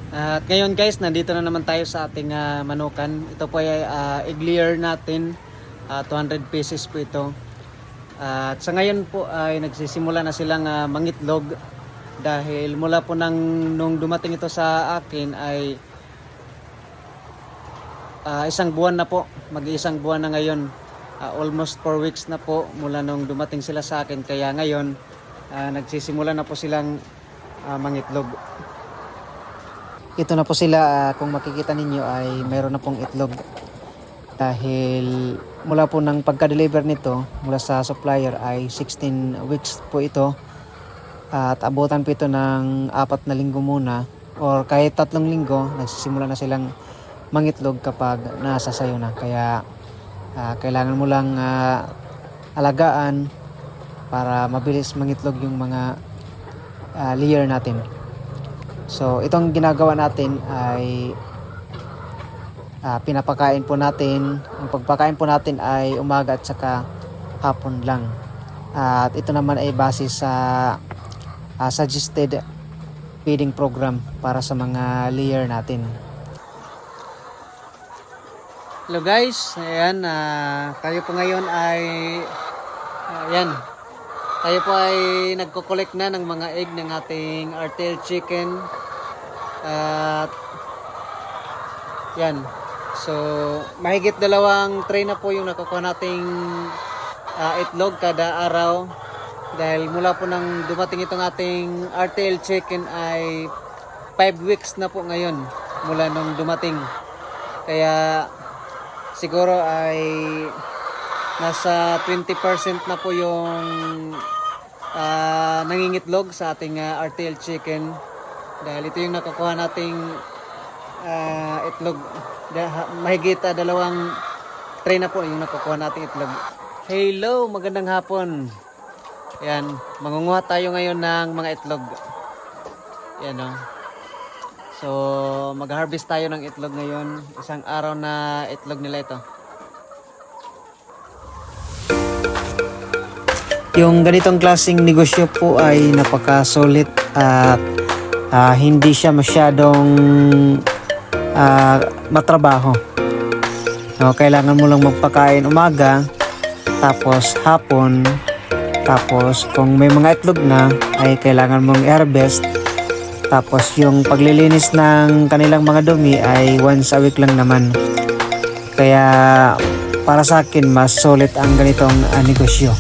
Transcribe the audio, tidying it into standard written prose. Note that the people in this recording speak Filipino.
At ngayon guys, nandito na naman tayo sa ating manukan. Ito po ay egg layer natin. 200 pieces po ito. At sa ngayon po ay nagsisimula na silang mangitlog. Dahil mula po nung dumating ito sa akin ay isang buwan na po. Mag-iisang buwan na ngayon. Almost 4 weeks na po mula nung dumating sila sa akin. Kaya ngayon nagsisimula na po silang mangitlog. Ito na po sila, kung makikita ninyo ay mayroon na pong itlog. Dahil mula po ng pagka-deliver nito mula sa supplier ay 16 weeks po ito. At abutan po ito ng 4 na linggo muna or kahit 3 linggo nagsisimula na silang mangitlog kapag nasa sayo na. Kaya kailangan mo lang alagaan para mabilis mangitlog yung mga layer natin. So itong ginagawa natin ay pinapakain po natin. Ang pagpakain po natin ay umaga at saka hapon lang. At ito naman ay base sa suggested feeding program para sa mga layer natin. Hello guys, ayan, tayo po ngayon ay ayan, tayo po ay nagko-collect na ng mga egg ng ating RTL chicken. At yan, so mahigit 2 tray na po yung nakukuha nating itlog kada araw. Dahil mula po nang dumating itong ating RTL chicken ay 5 weeks na po ngayon mula nung dumating. Kaya siguro ay nasa 20% na po yung nangingitlog sa ating RTL chicken. Dahil ito yung nakukuha nating itlog. Mahigit 2 tray na po yung nakukuha nating itlog. Hello, magandang hapon. Yan, mangunguha tayo ngayon ng mga itlog. Yan o. So, mag-harvest tayo ng itlog ngayon. Isang araw na itlog nila ito. Yung ganitong klaseng negosyo po ay napaka-solid at hindi siya masyadong matrabaho. No, kailangan mo lang magpakain umaga, tapos hapon, tapos kung may mga itlog na ay kailangan mong i-harvest. Tapos yung paglilinis ng kanilang mga dumi ay once a week lang naman. Kaya para sa akin mas solid ang ganitong negosyo.